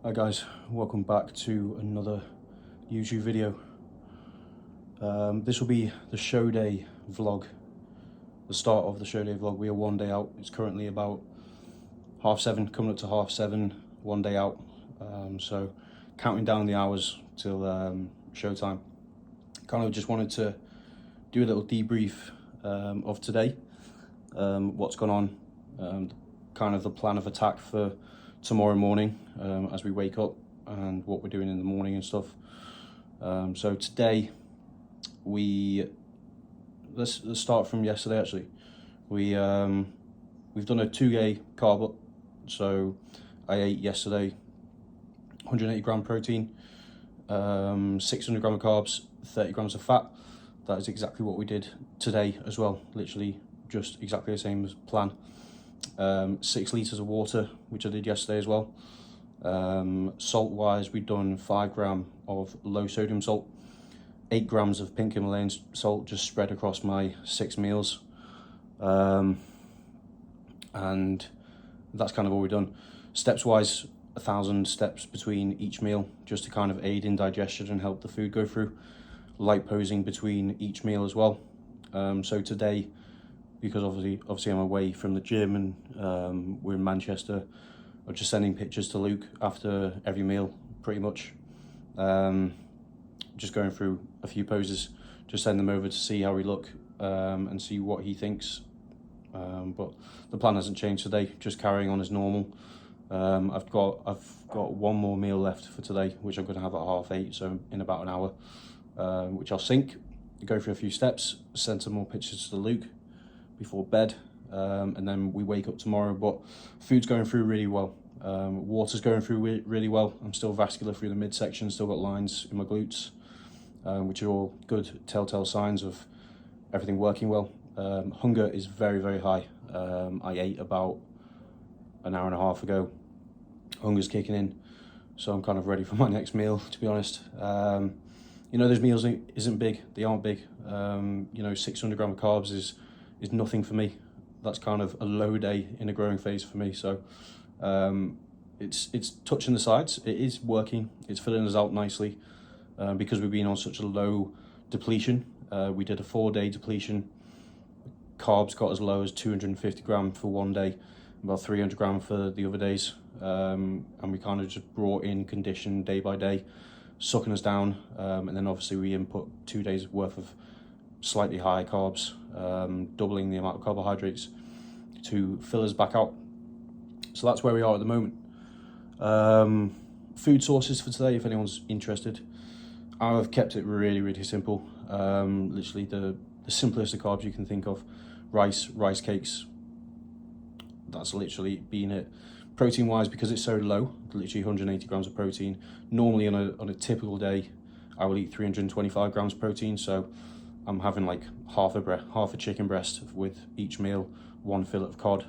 Hi guys, welcome back to another YouTube video. This will be the show day vlog, the start of the show day vlog. We are one day out. It's currently about 7:30, coming up to 7:30, one day out. So counting down the hours till showtime. Kind of just wanted to do a little debrief of today, what's gone on, kind of the plan of attack for tomorrow morning as we wake up, and what we're doing in the morning and stuff. So today let's start from yesterday. Actually, we've done a 2-day carb up. So I ate yesterday 180 gram protein, 600 gram of carbs, 30 grams of fat. That is exactly what we did today as well, literally just exactly the same as plan. 6 litres of water, which I did yesterday as well. Salt wise, we've done 5 gram of low sodium salt, 8 grams of pink Himalayan salt, just spread across my 6 meals. And that's kind of all we've done. Steps wise, 1,000 steps between each meal, just to kind of aid in digestion and help the food go through. Light posing between each meal as well. So today, because obviously I'm away from the gym and we're in Manchester, I'm just sending pictures to Luke after every meal, pretty much. Just going through a few poses, just send them over to see how we look and see what he thinks. But the plan hasn't changed today, just carrying on as normal. I've got one more meal left for today, which I'm going to have at 8:30, so in about an hour, which I'll sync, go through a few steps, send some more pictures to Luke before bed, and then we wake up tomorrow. But food's going through really well, water's going through really well. I'm still vascular through the midsection, still got lines in my glutes, which are all good telltale signs of everything working well. Hunger is very, very high. I ate about an hour and a half ago. Hunger's kicking in, so I'm kind of ready for my next meal, to be honest. Those meals isn't big, they aren't big. 600 gram of carbs is nothing for me. That's kind of a low day in a growing phase for me. So it's touching the sides. It is working. It's filling us out nicely because we've been on such a low depletion. We did a 4-day depletion. Carbs got as low as 250 gram for one day, about 300 gram for the other days. And we kind of just brought in condition day by day, sucking us down. And then obviously we input 2 days worth of slightly higher carbs, doubling the amount of carbohydrates to fill us back out. So that's where we are at the moment. Food sources for today, if anyone's interested, I've kept it really, really simple. Literally the simplest of carbs you can think of. Rice cakes, that's literally been it. Protein wise, because it's so low, literally 180 grams of protein. Normally on a typical day, I will eat 325 grams of protein, so I'm having like half a chicken breast with each meal, 1 fillet of cod,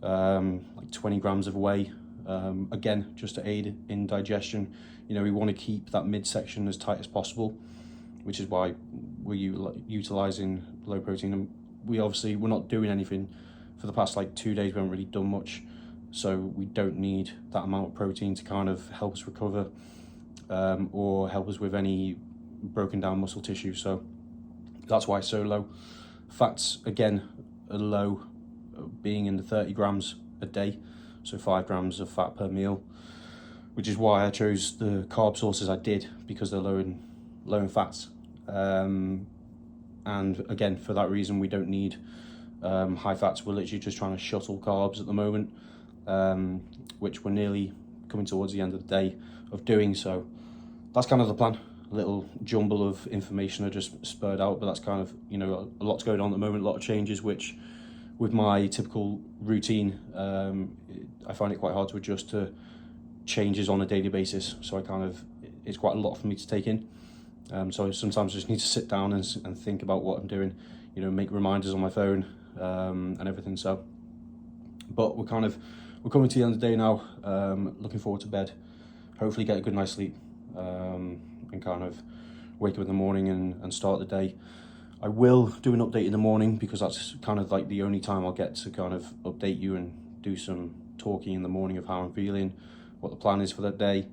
like 20 grams of whey, again, just to aid in digestion. We want to keep that midsection as tight as possible, which is why we're utilizing low protein. And we're not doing anything for the past 2 days. We haven't really done much, so we don't need that amount of protein to kind of help us recover or help us with any broken down muscle tissue. So that's why it's so low. Fats, again, are low, being in the 30 grams a day, so 5 grams of fat per meal, which is why I chose the carb sources I did, because they're low in fats. And again, for that reason, we don't need high fats. We're literally just trying to shuttle carbs at the moment, which we're nearly coming towards the end of the day of doing. So that's kind of the plan. A little jumble of information I just spurred out, but that's kind of, a lot's going on at the moment, a lot of changes, which with my typical routine, I find it quite hard to adjust to changes on a daily basis. So it's quite a lot for me to take in. So sometimes I just need to sit down and think about what I'm doing, make reminders on my phone and everything. So, but we're coming to the end of the day now. Looking forward to bed, hopefully get a good night's sleep, and kind of wake up in the morning and start the day. I will do an update in the morning, because that's kind of like the only time I'll get to kind of update you and do some talking in the morning of how I'm feeling, what the plan is for that day.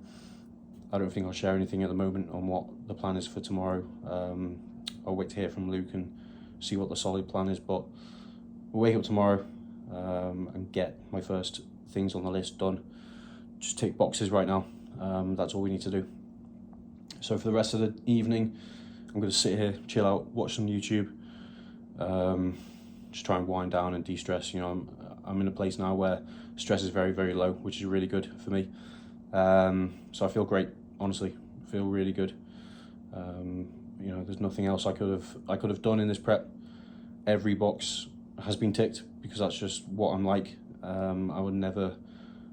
I don't think I'll share anything at the moment on what the plan is for tomorrow. I'll wait to hear from Luke and see what the solid plan is, but we'll wake up tomorrow and get my first things on the list done. Just tick boxes right now. That's all we need to do. So for the rest of the evening, I'm going to sit here, chill out, watch some YouTube, just try and wind down and de-stress. You know, I'm in a place now where stress is very, very low, which is really good for me. So I feel great, honestly. I feel really good. You know, there's nothing else I could have done in this prep. Every box has been ticked because that's just what I'm like. I would never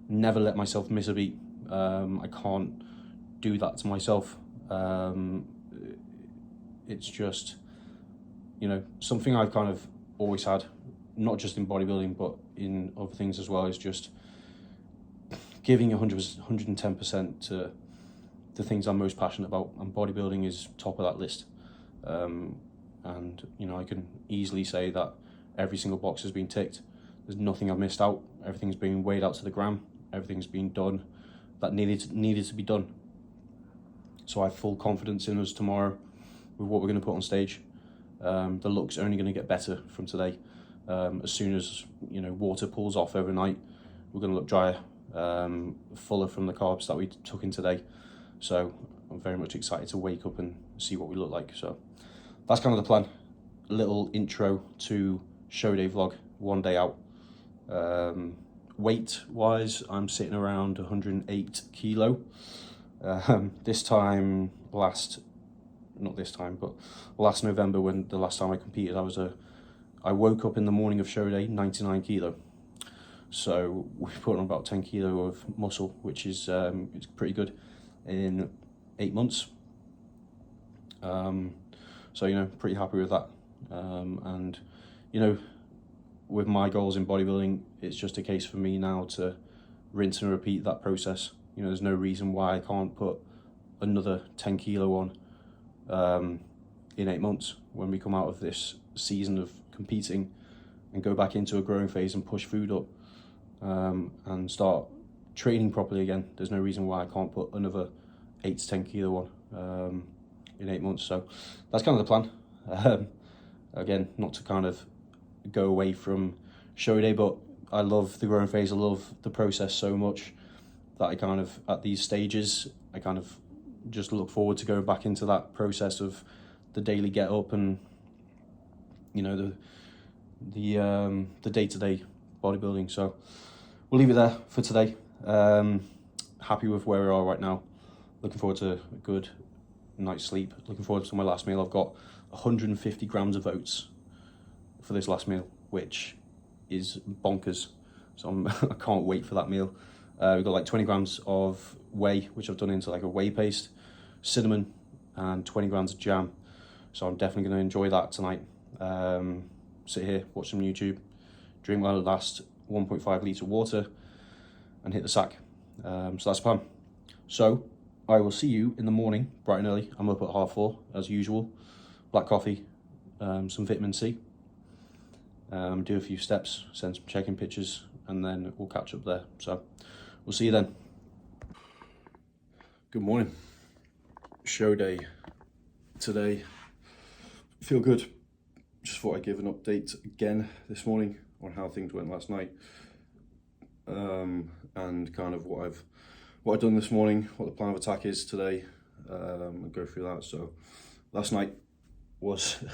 let myself miss a beat. I can't do that to myself. It's just, you know, something I've kind of always had, not just in bodybuilding but in other things as well, is just giving 110% to the things I'm most passionate about, and bodybuilding is top of that list. And you know, I can easily say that every single box has been ticked. There's nothing I've missed out. Everything's been weighed out to the gram. Everything's been done that needed to be done. So I have full confidence in us tomorrow with what we're going to put on stage. The look's only going to get better from today. As soon as, you know, water pulls off overnight, we're going to look drier, fuller from the carbs that we took in today. So I'm very much excited to wake up and see what we look like. So that's kind of the plan. A little intro to show day vlog, one day out. Weight wise, I'm sitting around 108 kilo. Last November, when the last time I competed, I woke up in the morning of show day 99 kilo. So we put on about 10 kilo of muscle, which is it's pretty good in 8 months. So, you know, pretty happy with that. And, you know, with my goals in bodybuilding, it's just a case for me now to rinse and repeat that process. You know, there's no reason why I can't put another 10 kilo on in 8 months when we come out of this season of competing and go back into a growing phase and push food up and start training properly again. There's no reason why I can't put another 8 to 10 kilo on in 8 months. So that's kind of the plan. Again, not to kind of go away from show day, but I love the growing phase. I love the process so much that I kind of, at these stages, I kind of just look forward to going back into that process of the daily get up and, you know, the day-to-day bodybuilding. So we'll leave it there for today. Happy with where we are right now. Looking forward to a good night's sleep. Looking forward to my last meal. I've got 150 grams of oats for this last meal, which is bonkers. So I can't wait for that meal. We've got like 20 grams of whey, which I've done into like a whey paste, cinnamon, and 20 grams of jam. So I'm definitely going to enjoy that tonight. Sit here, watch some YouTube, drink my last 1.5 litres of water, and hit the sack. So that's the plan. So I will see you in the morning, bright and early. I'm up at 4:30 as usual. Black coffee, some vitamin C. Do a few steps, send some check-in pictures, and then we'll catch up there. So we'll see you then. Good morning. Show day today. Feel good. Just thought I'd give an update again this morning on how things went last night, and kind of what I've done this morning, what the plan of attack is today, and go through that. So last night was a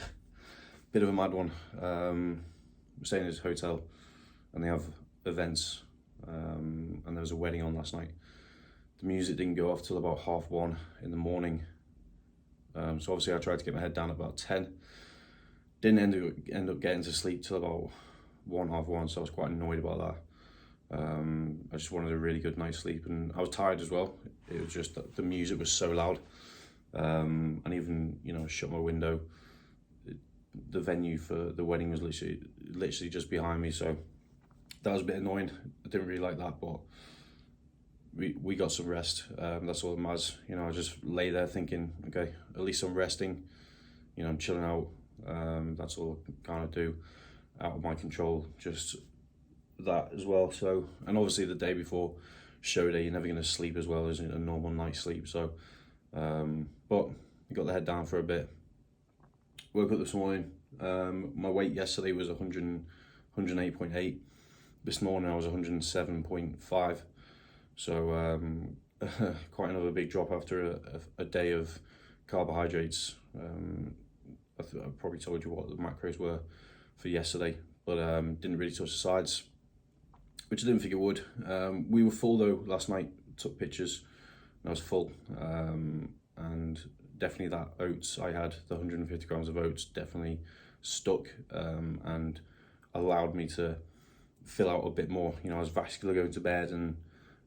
bit of a mad one. We're staying in this hotel and they have events, and there was a wedding on last night. The music didn't go off till about 1:30 in the morning. So obviously I tried to get my head down at about 10. Didn't end up getting to sleep till about 1:30, so I was quite annoyed about that. I just wanted a really good night's sleep, and I was tired as well. It was just that the music was so loud, and even, you know, shut my window. The venue for the wedding was literally just behind me, so that was a bit annoying. I didn't really like that, but we got some rest. That's all that matters. You know, I just lay there thinking, okay, at least I'm resting. You know, I'm chilling out. That's all I kind of do, out of my control, just that as well. So, and obviously the day before show day, you're never going to sleep as well as a normal night's sleep. So, but we got the head down for a bit. Woke up this morning. My weight yesterday was 108.8. This morning I was 107.5. So quite another big drop after a day of carbohydrates. I probably told you what the macros were for yesterday, but didn't really touch the sides, which I didn't think it would. We were full though last night, took pictures, and I was full. And definitely that oats, I had the 150 grams of oats, definitely stuck and allowed me to fill out a bit more. You know, I was vascular going to bed and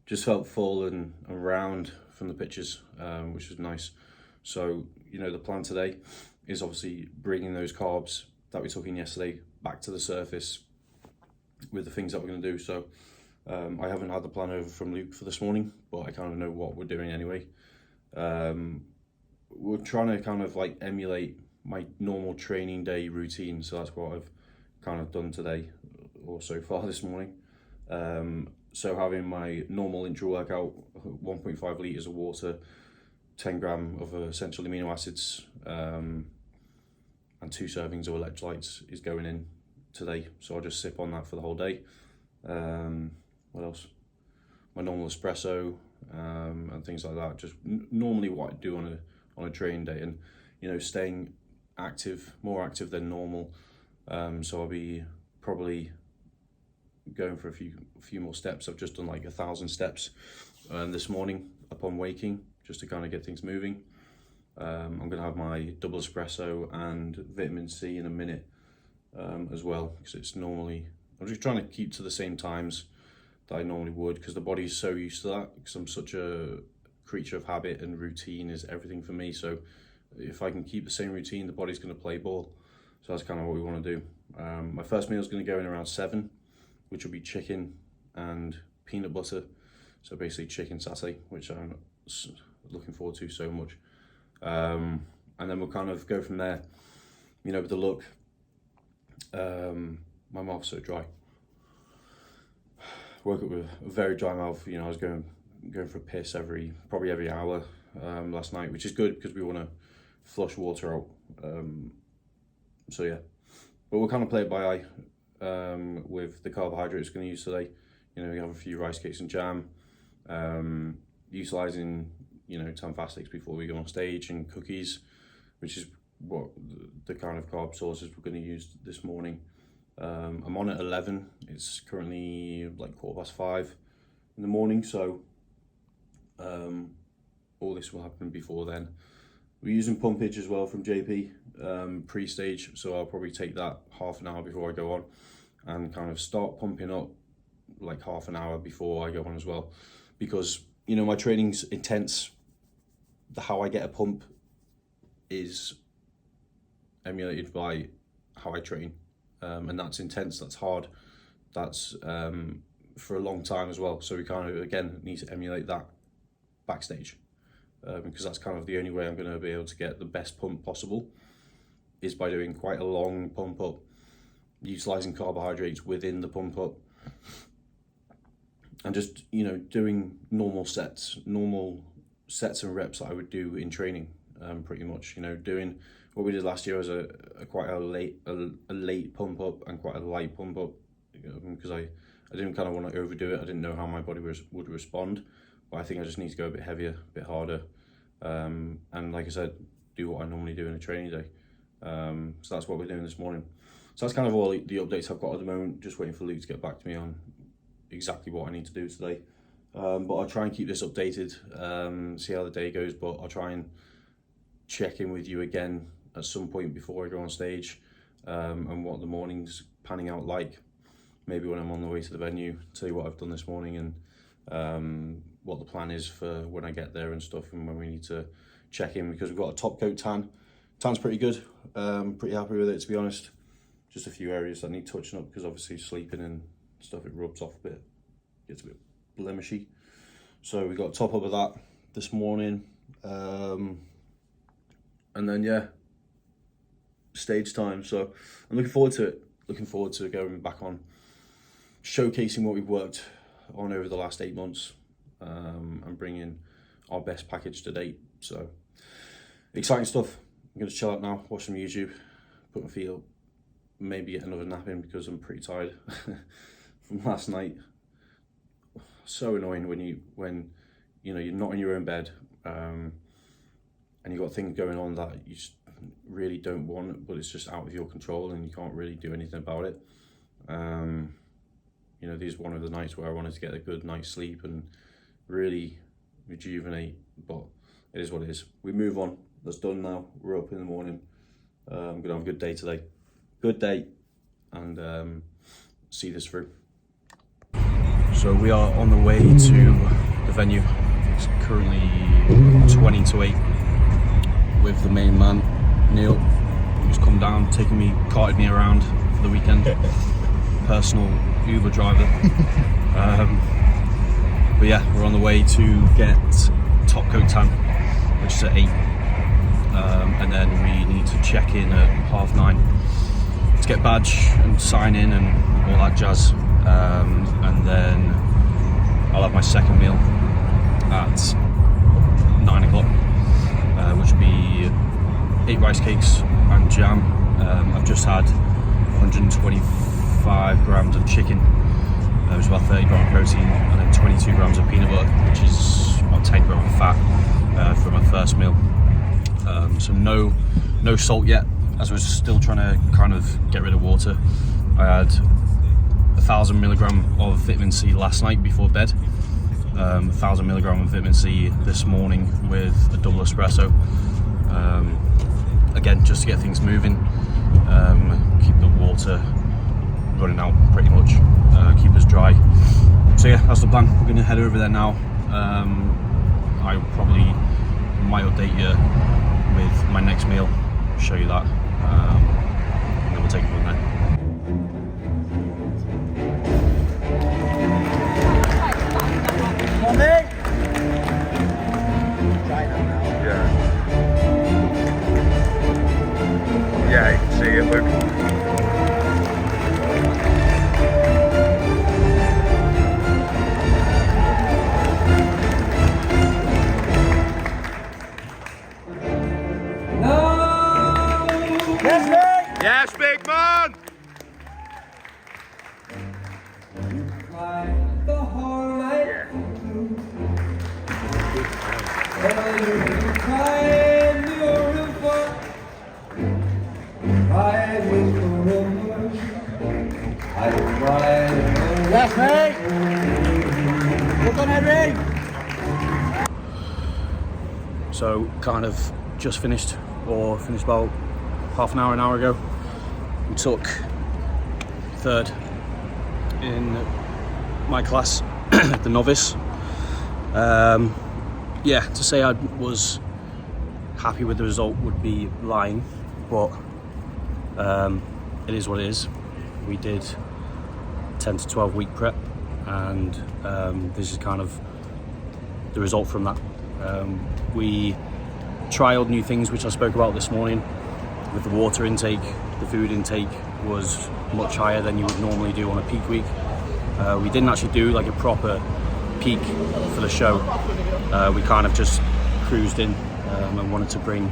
just felt full and round from the pictures, which was nice. So, you know, the plan today is obviously bringing those carbs that we took in yesterday back to the surface with the things that we're going to do. So I haven't had the plan over from Luke for this morning, but I kind of know what we're doing anyway. We're trying to kind of like emulate my normal training day routine. So that's what I've kind of done today or so far this morning. So having my normal intra workout, 1.5 litres of water, 10 gram of essential amino acids, and 2 servings of electrolytes is going in today. So I'll just sip on that for the whole day. What else? My normal espresso, and things like that. Just normally what I do on a training day, and you know, staying active, more active than normal. So I'll be probably going for a few more steps. I've just done like 1,000 steps this morning upon waking, just to kind of get things moving. I'm gonna have my double espresso and vitamin C in a minute as well, because it's normally, I'm just trying to keep to the same times that I normally would, because the body's so used to that, because I'm such a creature of habit and routine is everything for me. So if I can keep the same routine, the body's going to play ball. So that's kind of what we want to do. My first meal is going to go in around 7, which will be chicken and peanut butter. So basically chicken satay, which I'm looking forward to so much. And then we'll kind of go from there. You know, with the look, my mouth's so dry. Woke up with a very dry mouth. You know, I was going for a piss probably every hour last night, which is good because we want to flush water out. So yeah, but we'll kind of play it by eye with the carbohydrates we're going to use today. You know, we have a few rice cakes and jam, utilising, you know, Tanfastics before we go on stage, and cookies, which is what the kind of carb sources we're going to use this morning. I'm on at 11. It's currently like 5:15 in the morning, so all this will happen before then. We're using pumpage as well from JP pre-stage, so I'll probably take that half an hour before I go on and kind of start pumping up like half an hour before I go on as well, because you know, my training's intense. How I get a pump is emulated by how I train, and that's intense, that's hard, that's for a long time as well. So we kind of again need to emulate that backstage, because that's kind of the only way I'm going to be able to get the best pump possible, is by doing quite a long pump up, utilizing carbohydrates within the pump up, and just, you know, doing normal sets and reps that I would do in training, pretty much. You know, doing what we did last year as a quite a late pump up and quite a light pump up, because I didn't kind of want to overdo it. I didn't know how my body would respond, but I think I just need to go a bit heavier, a bit harder, and like I said, do what I normally do in a training day. So that's what we're doing this morning. So that's kind of all the updates I've got at the moment. Just waiting for Luke to get back to me on exactly what I need to do today. But I'll try and keep this updated, see how the day goes, but I'll try and check in with you again at some point before I go on stage, and what the morning's panning out like. Maybe when I'm on the way to the venue, tell you what I've done this morning, and what the plan is for when I get there and stuff, and when we need to check in, because we've got a top coat tan. Tan's pretty good, pretty happy with it, to be honest. Just a few areas that need touching up, because obviously sleeping and stuff, it rubs off a bit, gets a bit blemishy. So we got top up of that this morning, and then yeah, stage time. So I'm looking forward to it. Looking forward to going back on, showcasing what we've worked on over the last 8 months, and bring in our best package to date. So exciting stuff. I'm going to chill out now, watch some YouTube, put my feet up, maybe get another nap in because I'm pretty tired from last night. So annoying when you know you're not in your own bed, and you've got things going on that you just really don't want, but it's just out of your control and you can't really do anything about it. You know, this is one of the nights where I wanted to get a good night's sleep and really rejuvenate, but it is what it is. We move on. That's done now. We're up in the morning. I'm gonna have a good day today. Good day, and see this through. So we are on the way to the venue. It's currently 20 to 8 with the main man, Neil, who's come down, carted me around for the weekend. Personal Uber driver. But yeah, we're on the way to get top coat tan, which is at 8. And then we need to check in at 9:30 to get badge and sign in and all that jazz. And then I'll have my second meal at 9 o'clock, which will be 8 rice cakes and jam. I've just had 125 grams of chicken, which is about 30 grams of protein, and then 22 grams of peanut butter, which is about 10 grams of fat for my first meal. So no salt yet, as we're still trying to kind of get rid of water. I had 1,000 milligram of vitamin C last night before bed, 1,000 milligram of vitamin C this morning with a double espresso. Again, just to get things moving, keep the water running out pretty much, keep us dry. So yeah, that's the plan. We're going to head over there now. I probably might update you with my next meal, show you that, and then we'll take it from there. Yeah, you can see it, Luke. Yes, big man! Yes, mate! Look on Henry! So kind of just finished about half an hour ago. We took third in my class, the novice. Yeah, to say I was happy with the result would be lying, but it is what it is. We did 10 to 12 week prep, and this is kind of the result from that. We trialed new things, which I spoke about this morning with the water intake. The food intake was much higher than you would normally do on a peak week. We didn't actually do like a proper peak for the show. We kind of just cruised in and wanted to bring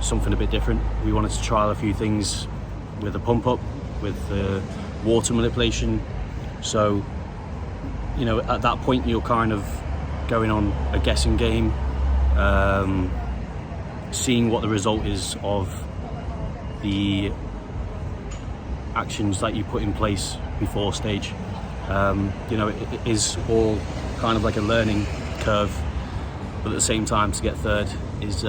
something a bit different. We wanted to trial a few things with a pump up, with the water manipulation. So, you know, at that point you're kind of going on a guessing game, seeing what the result is of the actions that you put in place before stage. You know, it is all kind of like a learning curve, but at the same time, to get third is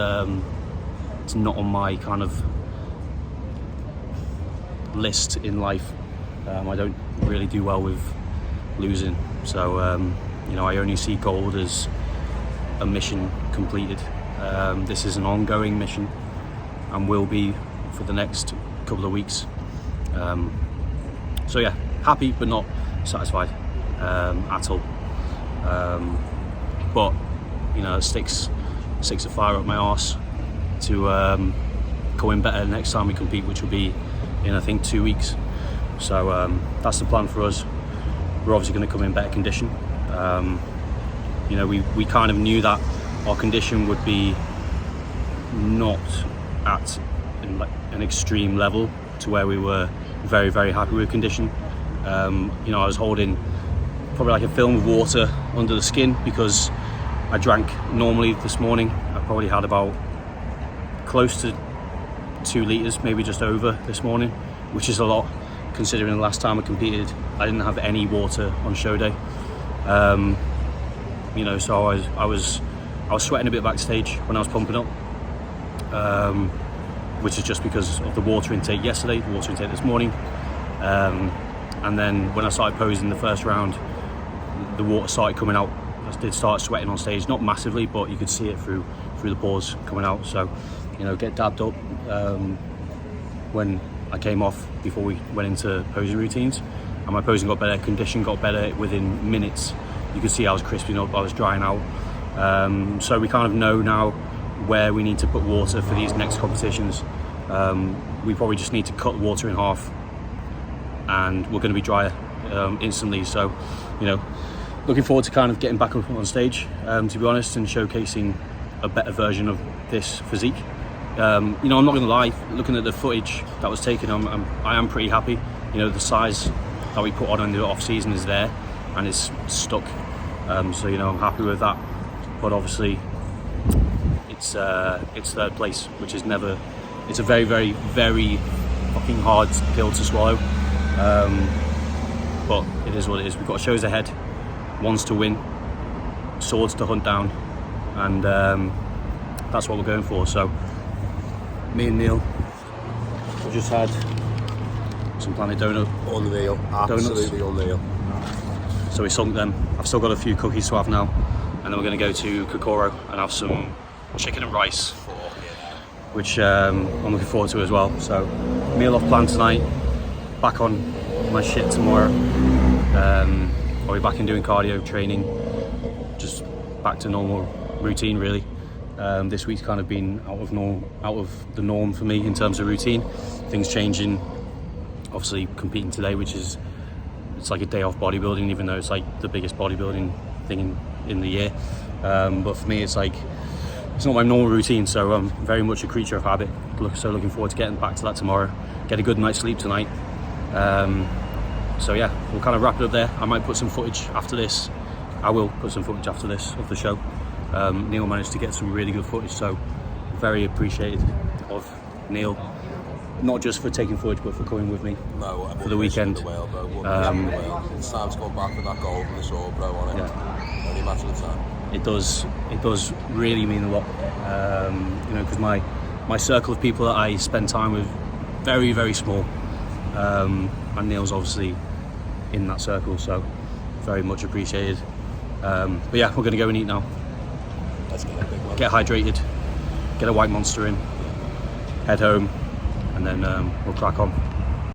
it's not on my kind of list in life. I don't really do well with losing, so you know, I only see gold as a mission completed. This is an ongoing mission and will be for the next couple of weeks. So yeah, happy but not satisfied at all. But you know, it sticks a fire up my arse to go in better next time we compete, which will be in, I think, 2 weeks. So that's the plan for us. We're obviously going to come in better condition. You know, we kind of knew that our condition would be not at an extreme level to where we were very, very happy with condition. You know, I was holding probably like a film of water under the skin because I drank normally this morning. I probably had about close to 2 litres, maybe just over this morning, which is a lot considering the last time I competed I didn't have any water on show day. You know, so I was sweating a bit backstage when I was pumping up, which is just because of the water intake yesterday, the water intake this morning, and then when I started posing the first round, the water started coming out. I did start sweating on stage, not massively, but you could see it through the pores coming out. So, you know, get dabbed up when I came off before we went into posing routines, and my posing got better, condition got better within minutes. You could see I was crisping up, I was drying out. So we kind of know now where we need to put water for these next competitions. We probably just need to cut the water in half, and we're going to be drier instantly. So, you know, looking forward to kind of getting back up on stage, to be honest, and showcasing a better version of this physique. You know, I'm not going to lie, looking at the footage that was taken, I am pretty happy. You know, the size that we put on in the off season is there, and it's stuck. So, you know, I'm happy with that. But obviously, it's third place, which is never. It's a very, very, very fucking hard pill to swallow. But it is what it is. We've got shows ahead, ones to win, swords to hunt down, and that's what we're going for. So, me and Neil, we just had some Planet Donut. Unreal, absolutely unreal. So we sunk them. I've still got a few cookies to have now, and then we're going to go to Kokoro and have some chicken and rice, which I'm looking forward to as well. So, meal off plan tonight, back on my shit tomorrow. I'll be back in doing cardio training, just back to normal routine really. This week's kind of been out of the norm for me in terms of routine. Things changing, obviously competing today, which is, it's like a day off bodybuilding, even though it's like the biggest bodybuilding thing in the year. But for me, it's like, it's not my normal routine, so I'm very much a creature of habit. So looking forward to getting back to that tomorrow. Get a good night's sleep tonight. So yeah, we'll kind of wrap it up there. I might put some footage after this. I will put some footage after this of the show. Neil managed to get some really good footage, so very appreciated of Neil. Not just for taking footage, but for coming with me for the weekend. It's time to come back with that gold and the sword, bro, on it. Yeah. Only a matter of time. It does really mean a lot. You know, because my circle of people that I spend time with, very, very small. And Neil's obviously in that circle, so very much appreciated. But yeah, we're gonna go and eat now. Let's get a big one. Get hydrated, get a white monster in, head home, and then we'll crack on.